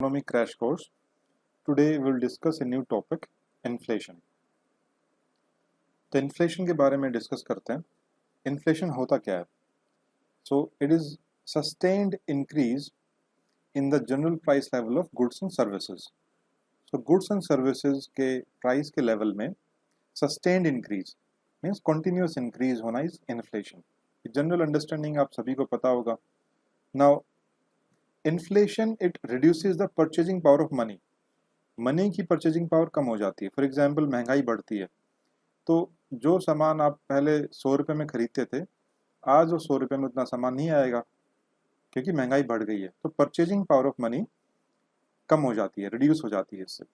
economic crash course. Today we will discuss a new topic, inflation. तो inflation के बारे में डिस्कस करते हैं. इन्फ्लेशन होता क्या है? So it is sustained increase in the general price level of goods and services. So goods and services के प्राइस के लेवल में sustained increase means continuous increase होना इज इन्फ्लेशन. जनरल अंडरस्टैंडिंग आप सभी को पता होगा. Now inflation it reduces the purchasing power of money. Money की परचेजिंग पावर कम हो जाती है. फॉर एग्जांपल महंगाई बढ़ती है तो जो सामान आप पहले 100 रुपये में खरीदते थे आज वो 100 रुपये में उतना सामान नहीं आएगा क्योंकि महंगाई बढ़ गई है. तो परचेजिंग पावर ऑफ मनी कम हो जाती है, रिड्यूस हो जाती है इससे.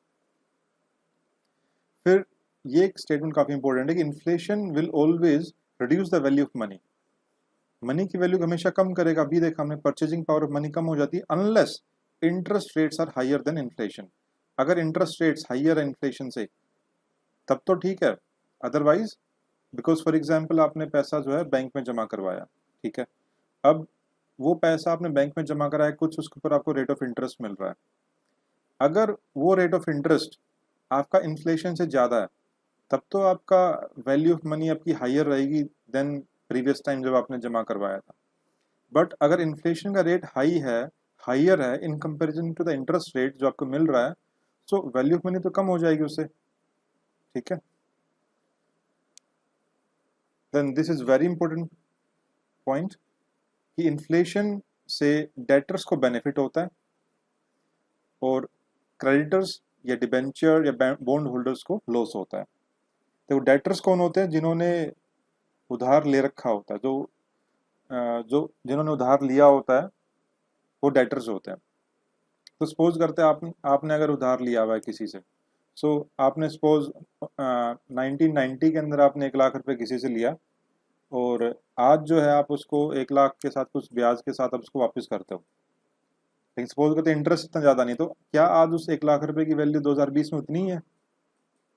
फिर ये एक स्टेटमेंट काफ़ी इंपॉर्टेंट है कि inflation will always reduce the value of money. Money की वैल्यू हमेशा कम करेगा. अभी देखा हमने परचेजिंग पावर ऑफ मनी कम हो जाती है unless interest rates are higher than inflation. अगर इंटरेस्ट रेट्स हायर है इन्फ्लेशन से तब तो ठीक है, अदरवाइज बिकॉज फॉर एग्जांपल आपने पैसा जो है बैंक में जमा करवाया, ठीक है, अब वो पैसा आपने बैंक में जमा कराया, कुछ उसके ऊपर आपको रेट ऑफ इंटरेस्ट मिल रहा है. अगर वो रेट ऑफ इंटरेस्ट आपका इन्फ्लेशन से ज़्यादा है तब तो आपका वैल्यू ऑफ मनी आपकी हायर रहेगी देन प्रीवियस टाइम जब आपने जमा करवाया था. बट अगर इन्फ्लेशन का रेट हायर है in comparison to the interest rate जो आपको मिल रहा है, सो वैल्यू ऑफ मनी तो कम हो जाएगी उससे. ठीक है, then this is very important point कि इन्फ्लेशन से डेटर्स को बेनिफिट होता है और क्रेडिटर्स या डिबेंचर या बॉन्ड होल्डर्स को लॉस होता है. तो डेटर्स कौन होते हैं? जिन्होंने उधार ले रखा होता है, जो जिन्होंने उधार लिया होता है वो डेटर्स होते हैं. तो सपोज करते हैं आपने अगर उधार लिया हुआ है किसी से, सो आपने सपोज 1990 के अंदर आपने 1 लाख रुपए किसी से लिया और आज जो है आप उसको 1 लाख के साथ कुछ ब्याज के साथ आप उसको वापस करते हो. लेकिन सपोज करते हैं इंटरेस्ट इतना ज़्यादा नहीं, तो क्या आज उस 1 लाख रुपए की वैल्यू 2020 में उतनी है?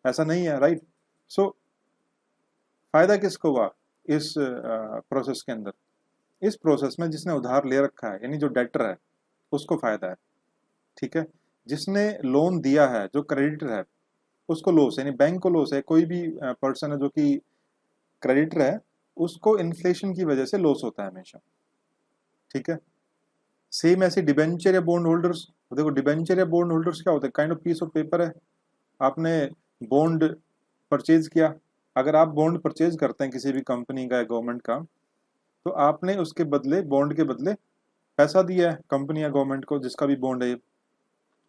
ऐसा नहीं है, राइट. सो फायदा किसको हुआ इस प्रोसेस के अंदर? इस प्रोसेस में जिसने उधार ले रखा है यानी जो डेटर है उसको फायदा है. ठीक है, जिसने लोन दिया है जो क्रेडिटर है उसको लॉस, यानी बैंक को लॉस है. कोई भी पर्सन है जो कि क्रेडिटर है उसको इन्फ्लेशन की वजह से लॉस होता है हमेशा. ठीक है, सेम ऐसे डिबेंचर या बॉन्ड होल्डर्स. देखो डिबेंचर या बॉन्ड होल्डर्स क्या होते हैं? Kind of peace of paper है. आपने बॉन्ड परचेज किया. अगर आप बॉन्ड परचेज करते हैं किसी भी कंपनी का या गवर्नमेंट का, तो आपने उसके बदले, बॉन्ड के बदले पैसा दिया है कंपनी या गवर्नमेंट को जिसका भी बॉन्ड है,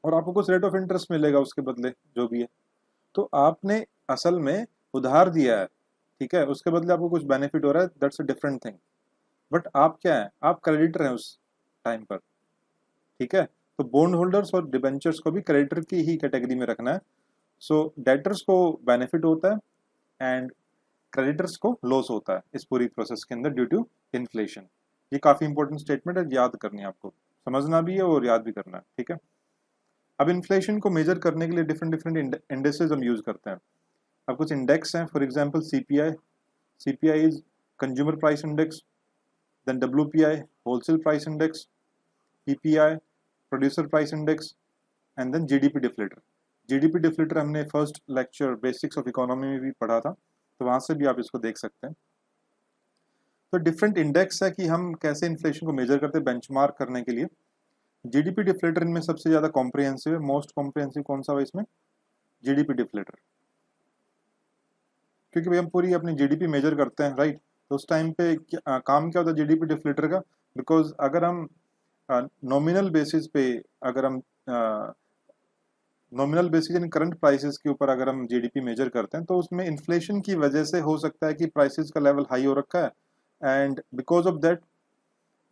और आपको कुछ रेट ऑफ इंटरेस्ट मिलेगा उसके बदले जो भी है. तो आपने असल में उधार दिया है, ठीक है, उसके बदले आपको कुछ बेनिफिट हो रहा है, that's a different thing. But आप क्या है? आप क्रेडिटर हैं उस टाइम पर. ठीक है, तो बॉन्ड होल्डर्स और डिबेंचर्स को भी क्रेडिटर की ही कैटेगरी में रखना है. सो डेटर्स को बेनिफिट होता है एंड क्रेडिटर्स को लॉस होता है इस पूरी प्रोसेस के अंदर ड्यू टू इन्फ्लेशन. ये काफ़ी इंपॉर्टेंट स्टेटमेंट है, याद करनी है आपको, समझना भी है और याद भी करना है. ठीक है, अब इन्फ्लेशन को मेजर करने के लिए डिफरेंट डिफरेंट इंडेक्सेस हम यूज़ करते हैं. अब कुछ इंडेक्स हैं, for example CPI is consumer price index, then WPI wholesale price index, PPI producer price index and then GDP deflator. GDP deflator हमने first lecture basics of economy में भी पढ़ा था, तो वहाँ से भी आप इसको देख सकते हैं. तो डिफरेंट इंडेक्स है कि हम कैसे इन्फ्लेशन को मेजर करते हैं बेंचमार्क करने के लिए. जीडीपी डिफ्लेटर इनमें सबसे ज़्यादा कॉम्प्रिहेंसिव है. मोस्ट कॉम्प्रिहेंसिव कौन सा है इसमें? GDP deflator. क्योंकि भाई हम पूरी अपनी जीडीपी मेजर करते हैं, राइट. तो उस टाइम पे काम क्या होता है जीडीपी डिफ्लेटर का? बिकॉज अगर हम नॉमिनल बेसिस पे, अगर हम नॉमिनल बेसिस यानी करंट प्राइसेस के ऊपर अगर हम जीडीपी मेजर करते हैं तो उसमें इन्फ्लेशन की वजह से हो सकता है कि प्राइसेस का लेवल हाई हो रखा है एंड बिकॉज ऑफ दैट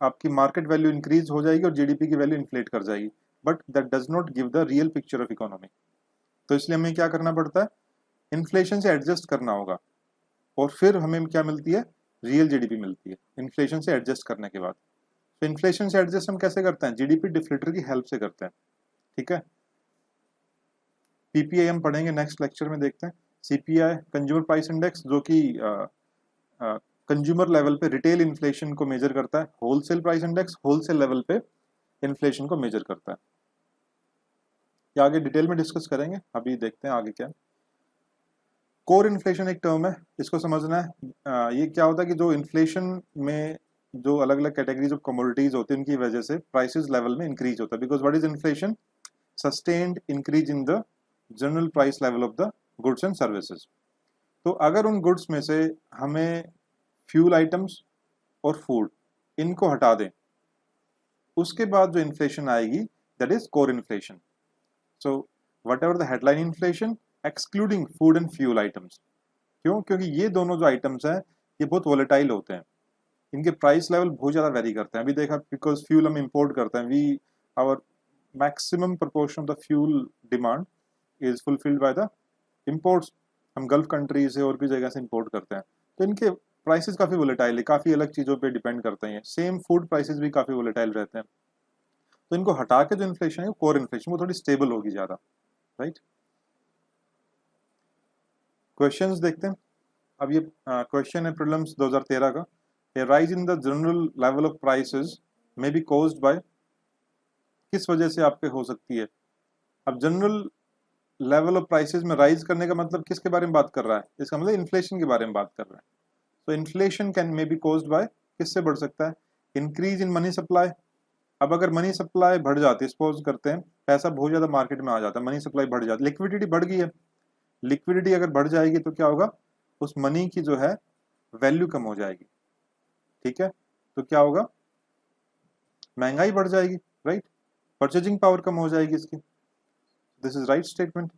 आपकी मार्केट वैल्यू इंक्रीज हो जाएगी और जीडीपी की वैल्यू इन्फ्लेट कर जाएगी. But that does not give the real picture of economy. तो इसलिए हमें क्या करना पड़ता है? इन्फ्लेशन से एडजस्ट करना होगा और फिर हमें क्या मिलती है? रियल जीडीपी मिलती है इन्फ्लेशन से एडजस्ट करने के बाद. तो इन्फ्लेशन से एडजस्ट हम कैसे करते हैं? जीडीपी डिफ्लेटर की हेल्प से करते हैं. ठीक है, पीपीआई हम पढ़ेंगे नेक्स्ट लेक्चर में, देखते हैं. सीपीआई कंज्यूमर प्राइस इंडेक्स जो कि कंज्यूमर लेवल पे रिटेल इन्फ्लेशन को मेजर करता है. Wholesale price index wholesale level पे इन्फ्लेशन को मेजर करता है. ये आगे डिटेल में डिस्कस करेंगे, अभी देखते हैं आगे क्या। कोर इन्फ्लेशन एक टर्म है, इसको समझना है। ये क्या होता है कि जो इन्फ्लेशन में जो अलग अलग कैटेगरीज ऑफ कमोडिटीज होती है उनकी वजह से प्राइसेस लेवल में इंक्रीज होता है। Because what is inflation? Sustained increase in the general price level of the goods and services. तो अगर उन गुड्स में से हमें फ्यूल आइटम्स और फूड इनको हटा दें, उसके बाद जो इन्फ्लेशन आएगी that is core inflation. So what ever the headline inflation excluding food and fuel items. क्यों? क्योंकि ये दोनों जो आइटम्स हैं ये बहुत वोलेटाइल होते हैं, इनके प्राइस लेवल बहुत ज़्यादा वेरी करते हैं। अभी देखा, बिकॉज फ्यूल हम इंपोर्ट करते हैं, we our maximum proportion of the fuel demand is fulfilled by the imports. हम गल्फ कंट्री से और भी जगह से इंपोर्ट करते हैं, तो इनके प्राइसेस काफ़ी वोलेटाइल है, काफ़ी अलग चीज़ों पे डिपेंड करते हैं। सेम फूड प्राइसेस भी काफ़ी वोलेटाइल रहते हैं। तो इनको हटा के जो इन्फ्लेशन है कोर इन्फ्लेशन, वो थोड़ी स्टेबल होगी ज़्यादा, राइट। क्वेश्चंस देखते हैं। अब ये क्वेश्चन है प्रीलिम्स 2013 का। A rise in the general level of prices may be caused by, किस वजह से आपके हो सकती है? अब जनरल लेवल ऑफ प्राइसेस में राइज करने का मतलब किसके बारे में बात कर रहा है? इसका मतलब इन्फ्लेशन के बारे में बात कर रहा है। तो inflation can may be caused bye, किससे बढ़ सकता है? Increase in money supply. अब अगर मनी सप्लाई बढ़ जाती है, सपोज करते हैं पैसा बहुत ज्यादा मार्केट में आ जाता है, मनी सप्लाई बढ़ जाती है, लिक्विडिटी बढ़ गई है, लिक्विडिटी अगर बढ़ जाएगी तो क्या होगा? उस मनी की जो है वैल्यू कम हो जाएगी, ठीक है। तो क्या होगा? महंगाई बढ़ जाएगी, राइट। परचेजिंग पावर कम हो जाएगी इसकी। This is right statement.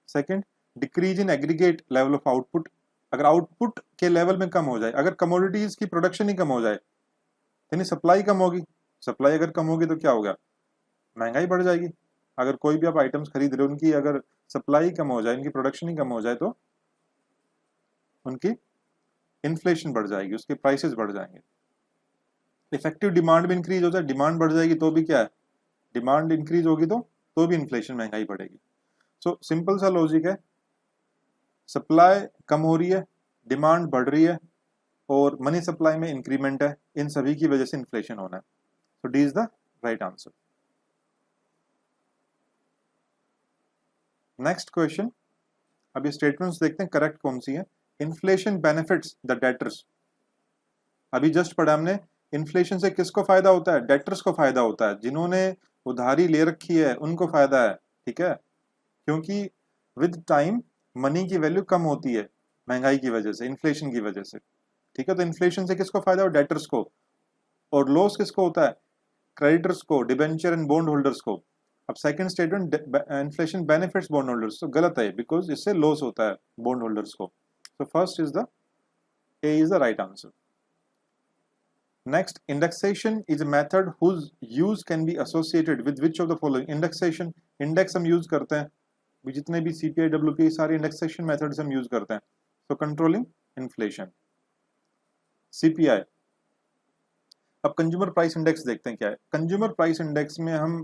Second, decrease in aggregate level of output. अगर आउटपुट के लेवल में कम हो जाए, अगर कमोडिटीज की प्रोडक्शन ही कम हो जाए, यानी सप्लाई कम होगी, सप्लाई अगर कम होगी तो क्या होगा? महंगाई बढ़ जाएगी। अगर कोई भी आप आइटम्स खरीद रहे हो, उनकी अगर सप्लाई कम हो जाए, उनकी प्रोडक्शन ही कम हो जाए, तो उनकी इन्फ्लेशन बढ़ जाएगी, उसके प्राइसेस बढ़ जाएंगे। इफेक्टिव डिमांड भी इंक्रीज हो जाए, डिमांड बढ़ जाएगी तो भी क्या है? डिमांड इंक्रीज होगी तो भी इन्फ्लेशन, महंगाई बढ़ेगी। सो सिंपल सा लॉजिक है, सप्लाई कम हो रही है, डिमांड बढ़ रही है, और मनी सप्लाई में इंक्रीमेंट है, इन सभी की वजह से इन्फ्लेशन होना है। So D is the right answer. Next question, अब ये स्टेटमेंट्स देखते हैं करेक्ट कौन सी है। Inflation benefits the debtors. अभी जस्ट पढ़ा हमने, इन्फ्लेशन से किसको फायदा होता है? डेटर्स को फायदा होता है, जिन्होंने उधारी ले रखी है उनको फायदा है, ठीक है। क्योंकि विद टाइम मनी की वैल्यू कम होती है महंगाई की वजह से, इन्फ्लेशन की वजह से, ठीक है। तो इन्फ्लेशन से किसको फायदा हो? डेटर्स को। और लॉस किसको होता है? क्रेडिटर्स को, डिबेंचर एंड बॉन्ड होल्डर्स को। अब second statement, inflation benefits bond holders, तो गलत है, बिकॉज इससे लॉस होता है बॉन्ड होल्डर्स को। So first is the A is the right answer. Next, indexation is a method whose use can be associated with which of the following? Indexation, index हम use करते हैं, जितने भी CPI, WPI सारे indexation methods हम use करते हैं। So controlling inflation, CPI। अब कंज्यूमर प्राइस इंडेक्स देखते हैं क्या है। कंज्यूमर प्राइस इंडेक्स में हम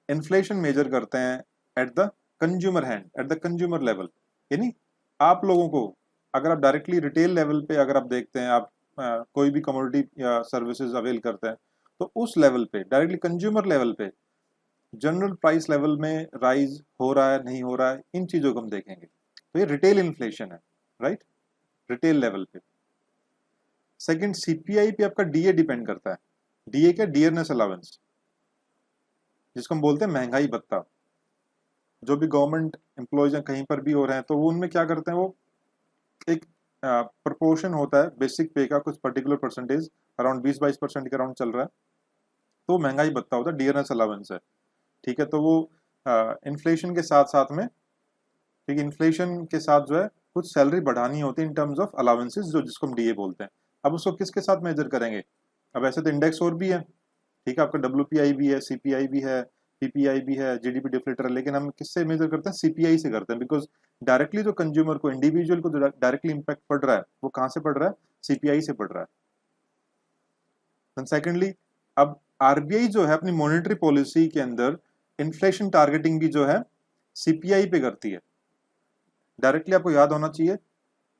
इन्फ्लेशन मेजर करते हैं at the consumer hand, at the consumer level. यानी आप लोगों को, अगर आप डायरेक्टली रिटेल लेवल पे अगर आप देखते हैं, आप कोई भी कमोडिटी या सर्विसेज अवेल करते हैं, तो उस लेवल पे, डायरेक्टली कंज्यूमर लेवल पे जनरल प्राइस लेवल में राइज हो रहा है नहीं हो रहा है, इन चीजों को हम देखेंगे। तो ये रिटेल इन्फ्लेशन है, राइट, रिटेल लेवल पे। सेकंड, सीपीआई पे आपका डीए डिपेंड करता है। डीए क्या? डियरनेस अलाउंस, जिसको हम बोलते हैं महंगाई भत्ता। जो भी गवर्नमेंट एम्प्लॉयज हैं कहीं पर भी हो रहे हैं, तो वो उनमें क्या करते हैं, वो एक प्रोपोर्शन होता है बेसिक पे का, कुछ पर्टिकुलर परसेंटेज, अराउंड 20-22% के अराउंड चल रहा है, तो महंगाई भत्ता होता है, डियरनेस अलाउंस है, ठीक है। तो वो इन्फ्लेशन के साथ साथ में, ठीक है, इन्फ्लेशन के साथ जो है कुछ सैलरी बढ़ानी होती है इन टर्म्स ऑफ अलाउंसेस, जो जिसको हम डीए बोलते हैं। अब उसको किसके साथ मेजर करेंगे? अब ऐसे तो इंडेक्स और भी है, ठीक है, आपका WPI भी है, CPI भी है, PPI भी है, GDP डिफ्लेटर है, लेकिन हम किससे मेजर करते हैं? CPI से करते हैं, बिकॉज डायरेक्टली जो कंज्यूमर को, इंडिविजुअल को डायरेक्टली इंपैक्ट पड़ रहा है, वो कहाँ से पड़ रहा है? CPI से पड़ रहा है। सेकेंडली, अब RBI जो है अपनी मॉनेटरी पॉलिसी के अंदर इन्फ्लेशन टारगेटिंग भी जो है CPI पे करती है। डायरेक्टली आपको याद होना चाहिए,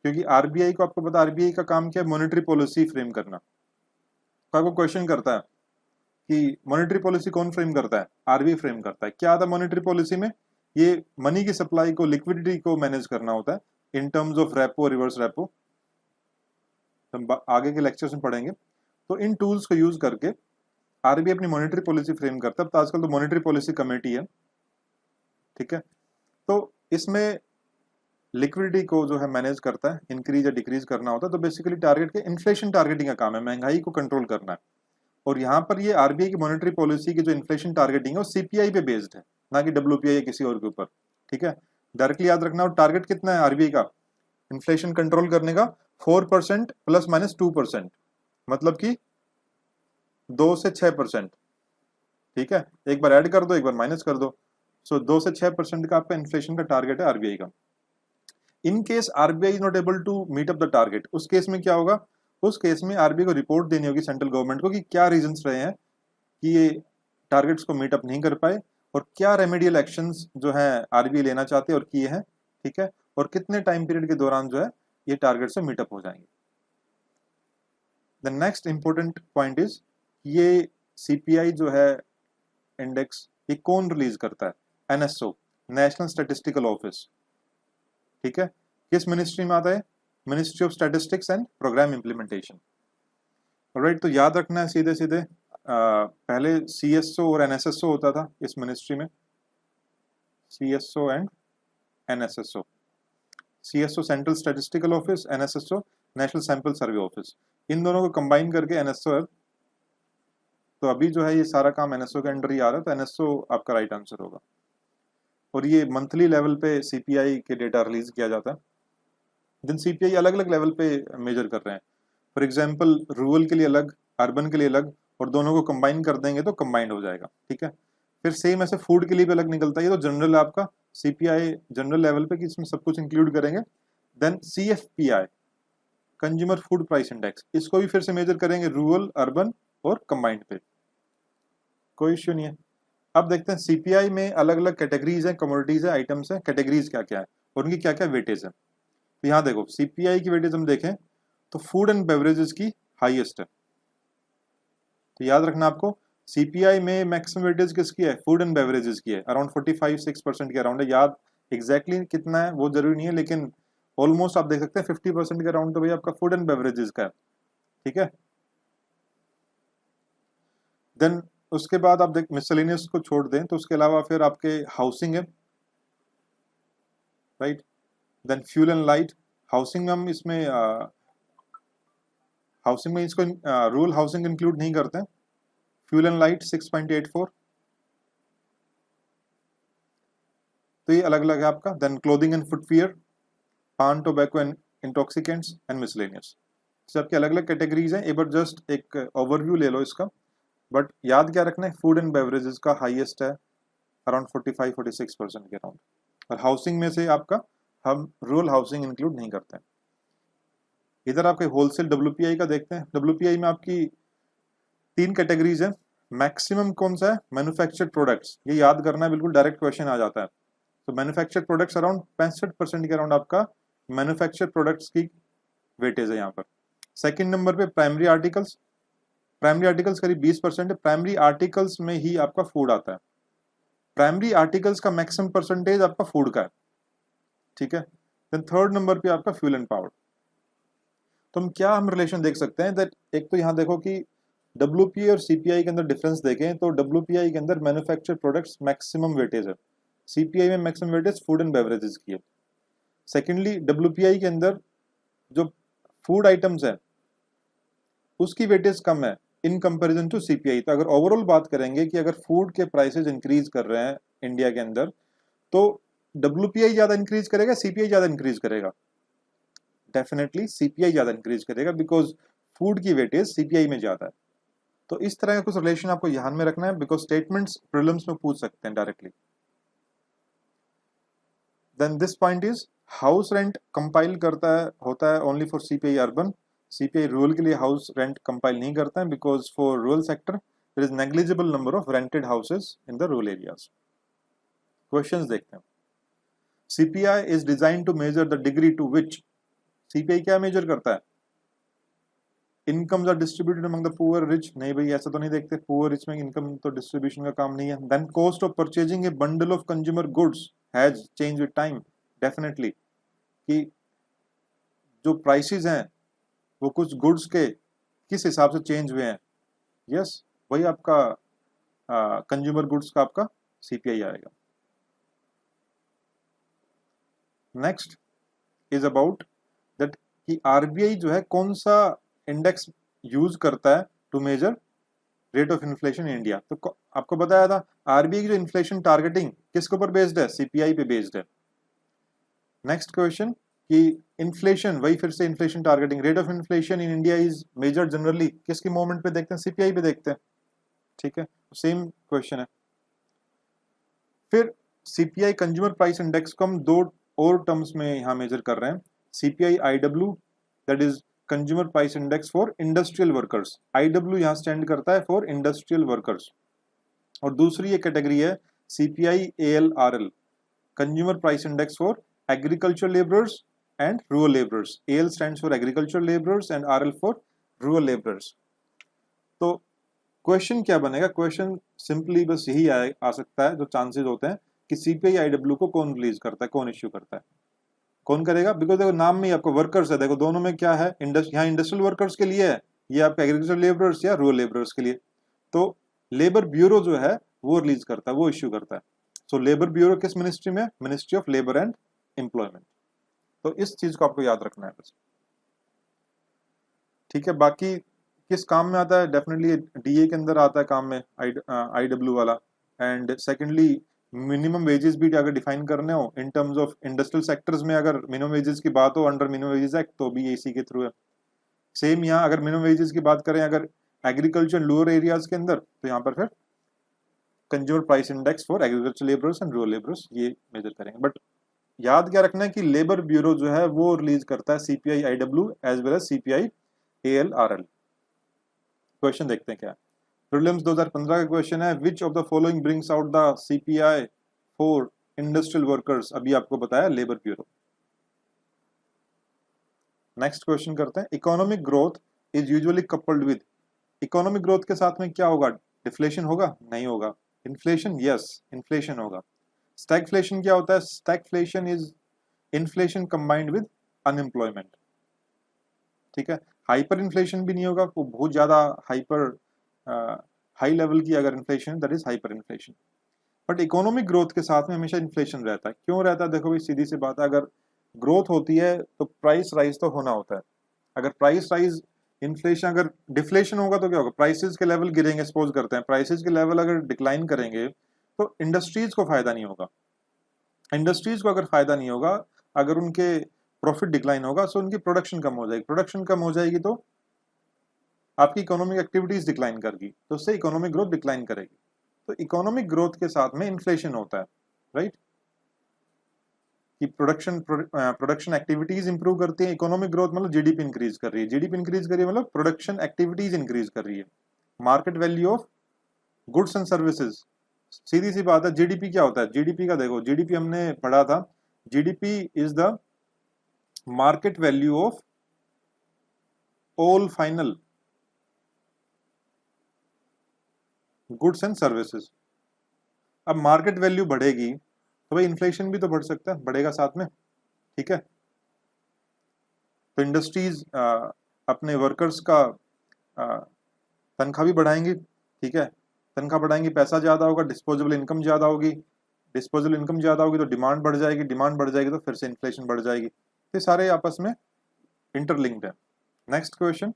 क्योंकि RBI को, आपको पता RBI का काम क्या है? मॉनेटरी पॉलिसी फ्रेम करना। तो आपको क्वेश्चन करता है कि मॉनेटरी पॉलिसी कौन फ्रेम करता है? आरबीआई फ्रेम करता है। क्या आता है मॉनेटरी पॉलिसी में? ये मनी की सप्लाई को, लिक्विडिटी को मैनेज करना होता है in terms of repo, reverse repo, हम आगे के लेक्चर्स में पढ़ेंगे। तो इन टूल्स को यूज करके आरबीआई अपनी मॉनेटरी पॉलिसी फ्रेम करता है। तो आजकल तो मॉनेटरी पॉलिसी कमेटी है, ठीक है। तो इसमें लिक्विडिटी को जो है मैनेज करता है, इंक्रीज या डिक्रीज करना होता है। तो बेसिकली टारगेट के इन्फ्लेशन टारगेटिंग का काम है, महंगाई को कंट्रोल करना है। और यहाँ पर ये आरबीआई की मॉनेटरी पॉलिसी की जो इन्फ्लेशन टारगेटिंग है वो सीपीआई पे बेस्ड है, ना कि डब्ल्यूपीआई या किसी और के ऊपर, ठीक है। डायरेक्टली याद रखना। और टारगेट कितना है आरबीआई का इन्फ्लेशन कंट्रोल करने का? 4% ±2%, मतलब कि 2 से 6%, ठीक है। एक बार ऐड कर दो, एक बार माइनस कर दो। सो 2 से 6% का आपका इन्फ्लेशन का टारगेट है आरबीआई का। In case RBI is not able to meet up the target, उस केस में क्या होगा? उस केस में आरबीआई को रिपोर्ट देनी होगी सेंट्रल गवर्नमेंट को कि क्या रीजंस रहे हैं कि ये टारगेट्स को मीट अप नहीं कर पाए, और क्या रेमेडियल एक्शंस जो है आरबीआई लेना चाहते हैं और किए हैं, ठीक है। और कितने टाइम पीरियड के दौरान जो है ये टारगेट से मीट अप हो जाएंगे। The next important point is, ये सीपीआई जो है इंडेक्स, ये कौन रिलीज करता है? एनएसओ, नेशनल स्टैटिस्टिकल ऑफिस, ठीक है। किस मिनिस्ट्री में आता है? Ministry of statistics and programme implementation, right. तो याद रखना है सीधे सीधे, पहले सीएसओ और एनएसएसओ होता था इस मिनिस्ट्री में, CSO and NSSO. CSO central statistical office, NSSO national sample survey office. इन दोनों को कंबाइन करके एनएसओ है। तो अभी जो है ये सारा काम एनएसओ के अंडर ही आ रहा है, तो एनएसओ आपका राइट आंसर होगा। और ये मंथली लेवल पे सीपीआई के डेटा रिलीज किया जाता है। दिन सीपीआई अलग अलग लेवल पे मेजर कर रहे हैं। फॉर एग्जांपल रूरल के लिए अलग, अर्बन के लिए अलग, और दोनों को कंबाइन कर देंगे तो कंबाइंड हो जाएगा, ठीक है। फिर सेम ऐसे फूड के लिए भी अलग निकलता है। ये तो जनरल है आपका सीपीआई जनरल लेवल पे कि इसमें सब कुछ इंक्लूड करेंगे। Then CFPI, consumer food price index, इसको भी फिर से मेजर करेंगे रूरल, अर्बन और कंबाइंड पे, कोई इश्यू नहीं है। अब देखते हैं सीपीआई में अलग अलग कैटेगरीज है, कमोडिटीज है, आइटम्स है, कैटेगरीज क्या क्या है और उनकी क्या क्या वेटेज है। तो यहाँ देखो सीपीआई की वेटेज हम देखें तो फूड एंड बेवरेजेस की हाईएस्ट है। तो याद रखना आपको, सीपीआई में मैक्सिमम वेटेज किसकी है? फूड एंड बेवरेजेस की है, अराउंड 45-6% के अराउंड है। याद एग्जैक्टली कितना है वो जरूरी नहीं है, लेकिन ऑलमोस्ट आप देख सकते हैं 50% के अराउंड तो भाई आपका फूड एंड बेवरेजेस का है, ठीक है। देन उसके बाद आप देख मिसलेनियस को छोड़ दें तो उसके अलावा फिर आपके हाउसिंग है, right. Then fuel and light, housing में हम इसमें हाउसिंग में इसको रूरल हाउसिंग इंक्लूड नहीं करते हैं। फ्यूल एंड लाइट 6.84, तो ये अलग अलग है आपका। देन क्लोथिंग एंड फुटवियर, पान, tobacco and intoxicants and miscellaneous, सबके अलग अलग कैटेगरीज हैं। एक बार जस्ट एक ओवरव्यू ले लो इसका, बट याद क्या रखना है, फूड एंड बेवरेजेस का हाईएस्ट है अराउंड 45-46% के अराउंड। और हाउसिंग में से आपका हम रूरल हाउसिंग इंक्लूड नहीं करते हैं। इधर आपके होलसेल डब्ल्यूपीआई का देखते हैं। डब्ल्यूपीआई में आपकी 3 कैटेगरीज है। मैक्सिमम कौन सा है? मैन्युफैक्चर्ड प्रोडक्ट्स, ये याद करना है, बिल्कुल डायरेक्ट क्वेश्चन आ जाता है। तो मैन्युफैक्चर्ड प्रोडक्ट्स अराउंड 65% के अराउंड आपका मैन्युफैक्चर्ड प्रोडक्ट्स की वेटेज है यहाँ पर। सेकंड नंबर पे प्राइमरी आर्टिकल्स, प्राइमरी आर्टिकल्स करीब 20% है। प्राइमरी आर्टिकल्स में ही आपका फूड आता है। प्राइमरी आर्टिकल्स का मैक्सिमम परसेंटेज आपका फूड का है, ठीक है। देन थर्ड नंबर पे आपका फ्यूल एंड पावर। तो हम रिलेशन देख सकते हैं दैट, एक तो यहाँ देखो कि डब्ल्यूपीआई और सीपीआई के अंदर डिफरेंस देखें तो डब्ल्यूपीआई के अंदर मैन्युफैक्चर्ड प्रोडक्ट्स मैक्सिमम वेटेज है, सीपीआई में maximum weightage food and beverages की है। सेकेंडली डब्ल्यूपीआई के अंदर जो फूड आइटम्स है उसकी वेटेज कम है इन कंपैरिजन टू सीपीआई। तो अगर ओवरऑल बात करेंगे कि अगर फूड के प्राइसेस इंक्रीज कर रहे हैं इंडिया के अंदर, तो डब्ल्यूपीआई ज्यादा इंक्रीज करेगा, सीपीआई ज्यादा इंक्रीज करेगा? डेफिनेटली सीपीआई ज्यादा इंक्रीज करेगा, बिकॉज फूड की वेटेज सीपीआई में ज्यादा है। तो इस तरह का कुछ रिलेशन आपको ध्यान में रखना है, बिकॉज स्टेटमेंट्स प्रीलिम्स में पूछ सकते हैं directly. Then this point is, house rent compile करता है होता है only for CPI urban. CPI rural के लिए हाउस रेंट कंपाइल नहीं करता है, because for rural sector there is negligible number of rented houses in the rural areas. Questions देखते हैं। CPI is design to measure the degree to which, CPI क्या measure करता है? Incomes are distributed among the poor rich, नहीं भाई ऐसा तो नहीं देखते, पुअर रिच में इनकम तो डिस्ट्रीब्यूशन का काम नहीं है। Then cost of purchasing a bundle of consumer goods has change with time, definitely कि जो प्राइसेस हैं वो कुछ गुड्स के किस हिसाब से चेंज हुए हैं, यस वही आपका कंज्यूमर गुड्स का आपका सीपीआई आएगा। नेक्स्ट इज अबाउट दैट कि आरबीआई जो है कौन सा इंडेक्स यूज करता है to measure rate of inflation in India. तो आपको बताया था आरबीआई की जो इन्फ्लेशन टारगेटिंग किसके ऊपर बेस्ड है, सीपीआई पे बेस्ड है। नेक्स्ट क्वेश्चन कि इन्फ्लेशन, वही फिर से inflation targeting, rate of inflation in India is measure generally किसकी मूवमेंट पे देखते हैं, सीपीआई पे देखते हैं, ठीक है, सेम क्वेश्चन है। फिर सीपीआई कंज्यूमर प्राइस इंडेक्स को हम दो और टर्म्स में यहां मेजर कर रहे हैं, CPI IW that is consumer price index for industrial workers, IW यहां स्टैंड करता है फॉर इंडस्ट्रियल वर्कर्स, और दूसरी ये कैटेगरी है CPI ALRL consumer price index for agriculture labourers and rural labourers, AL stands for agriculture labourers and RL for rural labourers. तो question क्या बनेगा, क्वेश्चन सिंपली बस यही आ सकता है, जो चांसेस होते हैं कि सीपीआई आईडब्ल्यू को कौन रिलीज करता है, कौन इश्यू करता है, कौन करेगा, बिकॉज देखो नाम में ही आपको वर्कर्स है, देखो दोनों में क्या है, यहाँ इंडस्ट्रियल वर्कर्स के लिए है, ये आपके एग्रीकल्चर लेबरर्स या रूरल लेबरर्स के लिए, तो लेबर ब्यूरो जो है वो रिलीज करता है, वो इश्यू करता है। सो लेबर ब्यूरो किस मिनिस्ट्री में, ministry of labour and employment. तो इस चीज को आपको याद रखना है बस, ठीक है। बाकी किस काम में आता है, डेफिनेटली डीए के अंदर आता है काम में आईडब्ल्यू वाला। एंड सेकेंडली मिनिमम वेजेस भी अगर डिफाइन करने हो in terms of industrial sectors में, अगर मिनिमम वेजेस की बात हो अंडर मिनिमम वेजेस एक्ट, तो भी इसी के थ्रू है। सेम यहाँ अगर मिनिमम वेजेस की बात करें अगर एग्रीकल्चर लोअर एरियाज के अंदर, तो यहाँ पर फिर consumer price index for agriculture labourers and rural labourers ये मेजर करेंगे। बट याद क्या रखना है कि लेबर ब्यूरो जो है वो रिलीज करता है CPI IW as well as CPI ALRL. Question देखते हैं क्या, प्रीलिम्स 2015 का क्वेश्चन है, which of the following brings out the CPI for industrial workers, अभी आपको बताया लेबर ब्यूरो। नेक्स्ट क्वेश्चन करते हैं, economic growth is usually coupled with, economic growth के साथ में क्या होगा, डिफ्लेशन होगा, नहीं होगा, इन्फ्लेशन, यस इन्फ्लेशन होगा। स्टैगफ्लेशन क्या होता है, stagflation is inflation combined with unemployment, ठीक है। हाइपर इन्फ्लेशन भी नहीं होगा, वो बहुत ज्यादा हाइपर हाई लेवल की अगर inflation that is hyper inflation. But economic growth के साथ में हमेशा इन्फ्लेशन रहता है, क्यों रहता है, देखो भाई सीधी सी बात है, अगर ग्रोथ होती है तो प्राइस राइज तो होना होता है, अगर प्राइस राइज इन्फ्लेशन, अगर डिफ्लेशन होगा तो क्या होगा, प्राइसेस के लेवल गिरेंगे, सपोज करते हैं प्राइसेस के लेवल अगर डिक्लाइन करेंगे तो इंडस्ट्रीज को फायदा नहीं होगा, इंडस्ट्रीज को अगर फायदा नहीं होगा, अगर उनके प्रॉफिट डिक्लाइन होगा तो उनकी प्रोडक्शन कम हो जाएगी, प्रोडक्शन कम हो जाएगी तो आपकी इकोनॉमिक एक्टिविटीज डिक्लाइन करेगी, तो उससे इकोनॉमिक ग्रोथ डिक्लाइन करेगी। तो इकोनॉमिक ग्रोथ के साथ में इन्फ्लेशन होता है, राइट, कि प्रोडक्शन एक्टिविटीज इंप्रूव करती है, इकोनॉमिक ग्रोथ मतलब जीडीपी इंक्रीज कर रही है, जीडीपी इंक्रीज कर रही है मतलब प्रोडक्शन एक्टिविटीज इंक्रीज कर रही है, market value of goods and services. सीधी सी बात है, जीडीपी क्या होता है, जीडीपी का देखो, जीडीपी हमने पढ़ा था, GDP is the market value of all final goods and services. अब मार्केट वैल्यू बढ़ेगी तो भाई इन्फ्लेशन भी तो बढ़ सकता है, बढ़ेगा साथ में, ठीक है। तो इंडस्ट्रीज अपने वर्कर्स का तनख्वाह भी बढ़ाएंगी, ठीक है, तनख्वाह बढ़ाएंगी, पैसा ज्यादा होगा, डिस्पोजेबल इनकम ज्यादा होगी, डिस्पोजेबल इनकम ज्यादा होगी तो डिमांड बढ़ जाएगी, डिमांड बढ़ जाएगी तो फिर से इन्फ्लेशन बढ़ जाएगी, ये सारे आपस में इंटरलिंक्ड है। नेक्स्ट क्वेश्चन,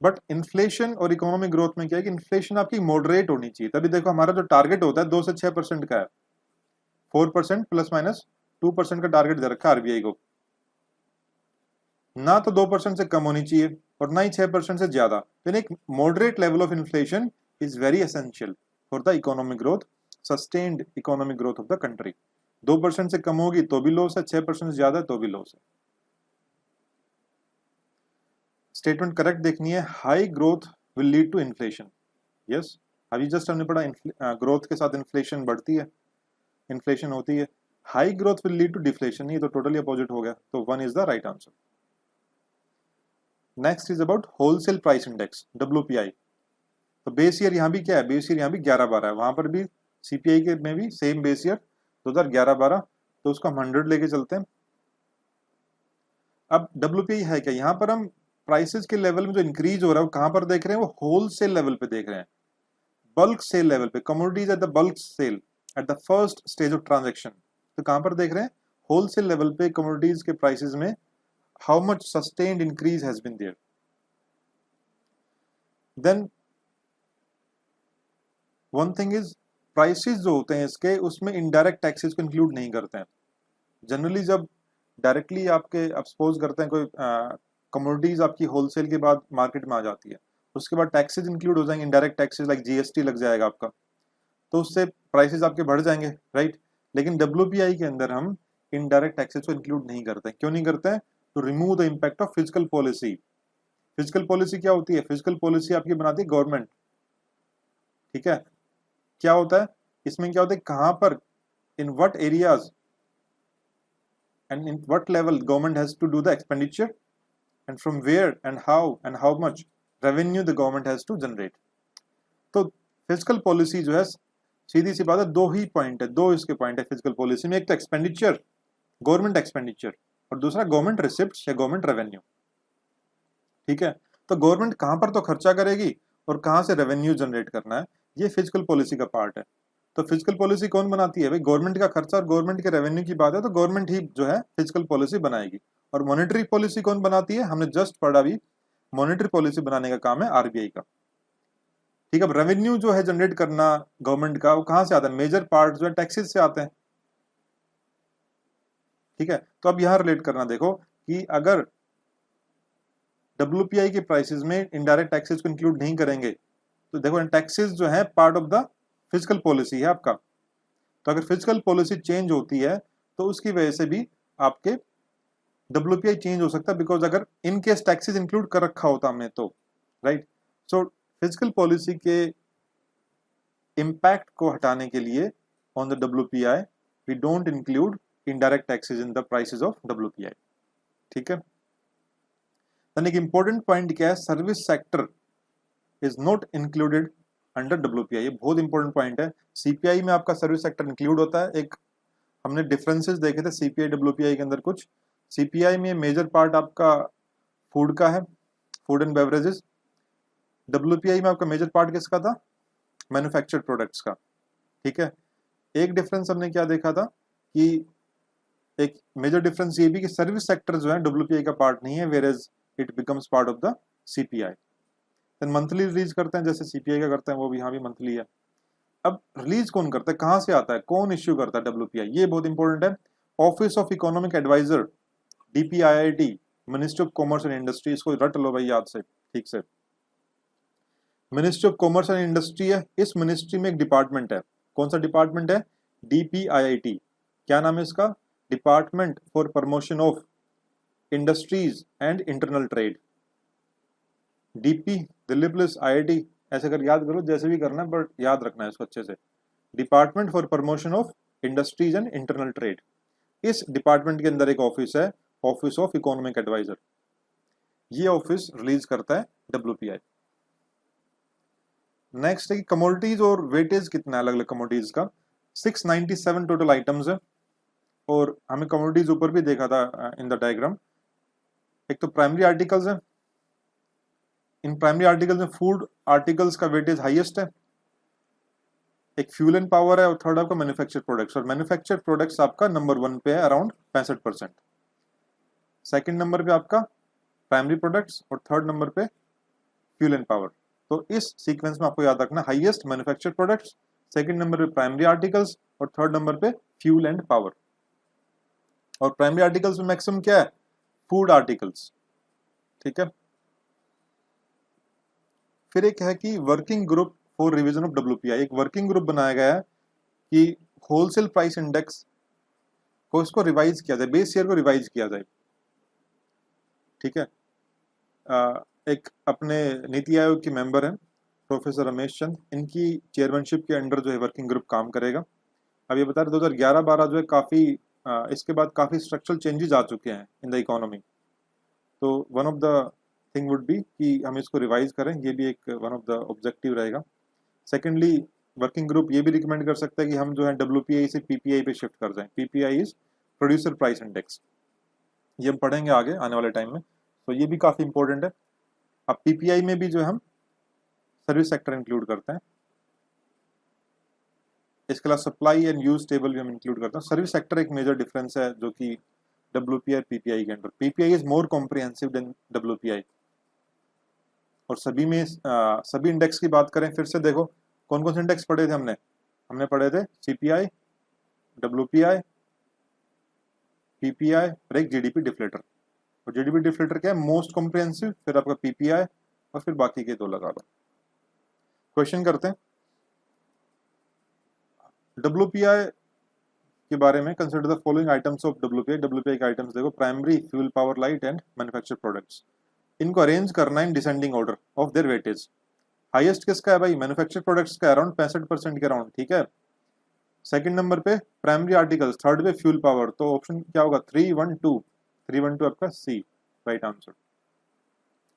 बट इन्फ्लेशन और इकोनॉमिक ग्रोथ में क्या है कि इन्फ्लेशन आपकी मॉडरेट होनी चाहिए, तभी देखो हमारा जो टारगेट होता है 2 से 6% का है, 4% प्लस माइनस 2% का टारगेट दे रखा है आरबीआई को, ना तो 2% से कम होनी चाहिए और ना ही 6% से ज्यादा, तो एक moderate level of inflation is very essential for the economic growth, sustained economic growth of the country. 2% से कम होगी तो भी लॉस है, 6% से ज्यादा तो भी लॉस है। स्टेटमेंट करेक्ट देखनी है, high growth will lead to inflation, yes, अभी जस्ट हमने पढ़ा ग्रोथ के साथ इन्फ्लेशन बढ़ती है, इन्फ्लेशन होती है, high growth will lead to deflation, ये तो टोटली अपोजिट हो गया, तो 1 is the right answer. Next is about wholesale price index WPI। तो बेस ईयर यहाँ भी क्या है, बेस ईयर यहाँ भी 11-12 है, वहां पर भी CPI के में भी सेम बेस ईयर 2011-12, तो उसको हम 100 लेके चलते हैं। अब WPI है क्या, यहाँ पर हम प्राइसेस के लेवल में जो इंक्रीज हो रहा है वो कहां पर देख रहे हैं, वो होलसेल लेवल पे देख रहे हैं, बल्क सेल लेवल पे, commodities at the bulk sale at the first stage of transaction. तो कहां पर देख रहे हैं, होलसेल लेवल पे कमोडिटीज के प्राइसेस में how much sustained increase has been there. Then one thing is, prices जो होते हैं इसके, उसमें इनडायरेक्ट टैक्सेस को इंक्लूड नहीं करते हैं। जनरली जब डायरेक्टली आपके, आप सपोज करते हैं कोई कमोडिटीज आपकी होलसेल के बाद मार्केट में आ जाती है, उसके बाद टैक्सेस इंक्लूड हो जाएंगे, इनडायरेक्ट टैक्सेस लाइक GST लग जाएगा आपका, तो उससे प्राइसेस आपके बढ़ जाएंगे, राइट। लेकिन WPI के अंदर हम इनडायरेक्ट टैक्सेस को इंक्लूड नहीं करते हैं। क्यों नहीं करते हैं, to remove the impact of physical policy. Physical policy क्या होती है, फिजिकल पॉलिसी आपकी बनाती है गवर्नमेंट, ठीक है। क्या होता है इसमें, क्या होता है, कहां पर, in what areas and in what level government has to do the expenditure, and from where and how much revenue the government has to generate। तो फिजिकल पॉलिसी जो है, सीधी सी बात है, दो ही पॉइंट है, दो इसके पॉइंट है फिजिकल पॉलिसी में, एक तो एक्सपेंडिचर, गवर्नमेंट एक्सपेंडिचर, और दूसरा गवर्नमेंट रिसिप्ट या गवर्नमेंट रेवेन्यू, ठीक है। तो गवर्नमेंट कहां पर तो खर्चा करेगी और कहां से रेवेन्यू जनरेट करना है, ये फिजिकल पॉलिसी का पार्ट है। तो फिजिकल पॉलिसी कौन बनाती है भाई, गवर्नमेंट का खर्चा और गवर्नमेंट के रेवेन्यू की बात है तो गवर्नमेंट ही जो है फिजिकल पॉलिसी बनाएगी। और मॉनेटरी पॉलिसी कौन बनाती है, हमने जस्ट पढ़ा भी, मॉनेटरी पॉलिसी बनाने का काम है RBI का, ठीक है। अब रेवेन्यू जो है जनरेट करना गवर्नमेंट का, वो कहां से आता है, मेजर पार्ट जो है टैक्सेस से आते हैं, ठीक है। तो अब यहां रिलेट करना देखो कि अगर WPI के प्राइसेस में इनडायरेक्ट टैक्सेस को इंक्लूड नहीं करेंगे, तो देखो टैक्सेस जो है part of the physical policy है आपका। तो अगर फिजिकल पॉलिसी चेंज होती है तो उसकी वजह से भी आपके WPI चेंज हो सकता है, बिकॉज अगर इन केस टैक्सेस इंक्लूड कर रखा होता हमने तो, राइट। सो फिजिकल पॉलिसी के इम्पैक्ट को हटाने के लिए on the WPI we don't include indirect taxes in the prices of WPI, ठीक है। देन एक इंपॉर्टेंट पॉइंट क्या है, service sector is not included under WPI। ये बहुत इंपॉर्टेंट पॉइंट है। CPI में आपका सर्विस सेक्टर इंक्लूड होता है। एक हमने डिफरेंसेस देखे थे CPI WPI के अंदर कुछ। CPI में मेजर पार्ट आपका फूड का है, फूड एंड बेवरेजेस। WPI में आपका मेजर पार्ट किसका था, मैन्युफैक्चर्ड प्रोडक्ट्स का, ठीक है। एक डिफरेंस हमने क्या देखा था कि एक मेजर डिफरेंस ये भी कि सर्विस सेक्टर जो है WPI का पार्ट नहीं है, where as it becomes part of the CPI। Then monthly release करते हैं जैसे CPI का करते हैं, वो भी यहाँ भी मंथली है। अब रिलीज कौन करता है, कहां से आता है, कौन इश्यू करता है WPI, ये बहुत इंपॉर्टेंट है। Office of economic adviser, DPIIT, ministry of commerce and industry, इसको रट लो भाई याद से, ठीक से। Ministry of commerce and industry है, इस मिनिस्ट्री में एक डिपार्टमेंट है, कौन सा डिपार्टमेंट है, DPIIT। क्या नाम है इसका, department for promotion of industries and internal trade. DP Delhi plus IIT, ऐसे कर याद करो, जैसे भी करना है बट याद रखना है इसको अच्छे से। Department for promotion of industries and internal trade, इस डिपार्टमेंट के अंदर एक ऑफिस है, ऑफिस ऑफ इकोनॉमिक एडवाइजर। ये ऑफिस रिलीज करता है WPI। नेक्स्ट है कि कमोडिटीज और वेटेज कितना है अलग अलग कमोडिटीज का, 697 टोटल आइटम्स है। और हमें कमोडिटीज ऊपर भी देखा था इन द डायग्राम। एक तो प्राइमरी आर्टिकल्स है, इन प्राइमरी आर्टिकल्स में फूड आर्टिकल्स का वेटेज हाईएस्ट है, एक फ्यूल एंड पावर है, और थर्ड आपका मैन्युफैक्चर्ड प्रोडक्ट्स। और मैन्युफैक्चर्ड प्रोडक्ट्स आपका नंबर 1 पे है अराउंड 65%, सेकंड नंबर पे आपका प्राइमरी प्रोडक्ट्स, और थर्ड नंबर पे फ्यूल एंड पावर। तो इस सीक्वेंस में आपको याद रखना, highest manufactured products, second number पे प्राइमरी आर्टिकल्स, और थर्ड नंबर पे फ्यूल एंड पावर। और प्राइमरी आर्टिकल्स में मैक्सिमम क्या है, फूड आर्टिकल्स, ठीक है। फिर एक है कि working group for revision of WPI, एक वर्किंग ग्रुप बनाया गया है कि होलसेल प्राइस इंडेक्स को इसको रिवाइज किया जाए, बेस ईयर को रिवाइज किया जाए, ठीक है। एक अपने नीति आयोग के मेंबर हैं प्रोफेसर रमेश चंद, इनकी चेयरमैनशिप के अंडर जो है वर्किंग ग्रुप काम करेगा। अब ये बता रहे 2011-12 जो है काफ़ी इसके बाद काफ़ी स्ट्रक्चरल चेंजेस आ चुके हैं इन द इकोनॉमी। तो one of the thing would be कि हम इसको रिवाइज करें, ये भी एक वन ऑफ द ऑब्जेक्टिव रहेगा। सेकेंडली वर्किंग ग्रुप ये भी रिकमेंड कर सकता है कि हम जो है WPI से PPI पे शिफ्ट कर जाएं। PPI is producer price index, ये हम पढ़ेंगे आगे आने वाले टाइम में, तो ये भी काफ़ी इंपॉर्टेंट है। अब PPI में भी जो है हम सर्विस सेक्टर इंक्लूड करते हैं, इसके अलावा सप्लाई एंड यूज टेबल भी हम इंक्लूड करते हैं। सर्विस सेक्टर एक मेजर डिफरेंस है जो कि WPI और PPI के अंदर। PPI is more comprehensive than WPI। और सभी में सभी इंडेक्स की बात करें, फिर से देखो कौन कौन से इंडेक्स पढ़े थे हमने पढ़े थे CPI, WPI, PPI और एक GDP डिफ्लेटर। और GDP डिफ्लेटर क्या है? मोस्ट कॉम्प्रिहेंसिव, फिर आपका PPI और फिर बाकी के दो लगा लो। क्वेश्चन करते हैं WPI के बारे में। Consider the following items of WPI। WPI के आइटम्स देखो, primary, fuel, power, light and manufacture products. इनको अरेंज करना in descending order of their weightage. Highest किसका है भाई? मैन्युफैक्चर प्रोडक्ट्स का, अराउंड 65% के अराउंड, ठीक है। सेकंड नंबर पे प्राइमरी आर्टिकल्स, थर्ड पे फ्यूल पावर, तो ऑप्शन क्या होगा? 312 आपका सी राइट आंसर।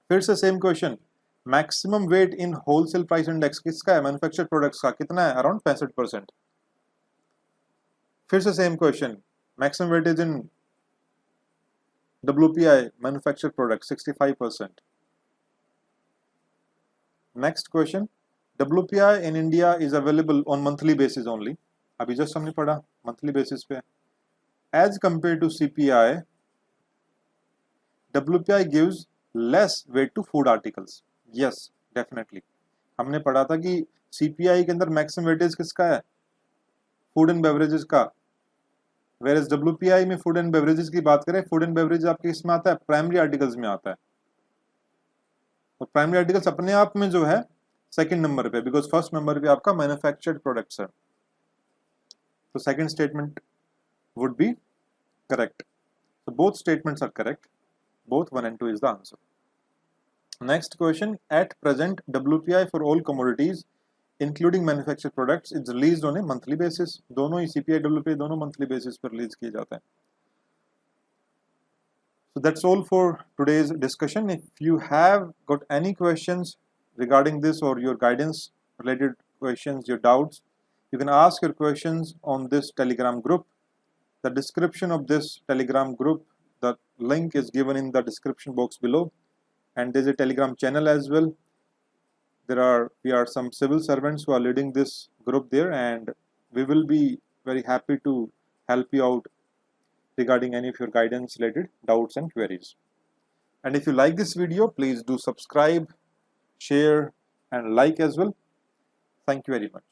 फिर से सेम क्वेश्चन, मैक्सिमम वेट इन होलसेल प्राइस इंडेक्स किसका है? मैन्युफैक्चर प्रोडक्ट्स का, कितना है? अराउंड 65%। फिर से same question, maximum weightage in WPI manufacture product 65%। Next question, WPI in India is available on monthly basis only. अभी जस्ट हमने पढ़ा मंथली बेसिस पे। As compare to CPI, WPI gives less weight to food articles. Yes definitely, हमने पढ़ा था कि CPI के अंदर मैक्सिमम वेटेज किसका है? फूड एंड बेवरेजेस का। वेयर WPI में फूड एंड बेवरेजेस की बात करें, फूड एंड बेवरेज आपके इसमें आता है, प्राइमरी आर्टिकल्स में आता है। और प्राइमरी आर्टिकल्स अपने आप में जो है सेकंड नंबर पे, बिकॉज फर्स्ट नंबर पे आपका मैन्युफैक्चर्ड प्रोडक्ट्स है। तो second statement would be correct. So both statements are correct. Both 1 and 2 is the answer. Next question, at present WPI for all commodities including manufactured products is released on a monthly basis. दोनों ही CPI WPI दोनों monthly basis पर release किए जाते हैं। So that's all for today's discussion. If you have got any questions regarding this or your guidance related questions, your doubts, you can ask your questions on this Telegram group. The description of this Telegram group, the link is given in the description box below, and there's a Telegram channel as well. We are some civil servants who are leading this group there, and we will be very happy to help you out regarding any of your guidance related doubts and queries. And if you like this video, please do subscribe, share and like as well. Thank you very much.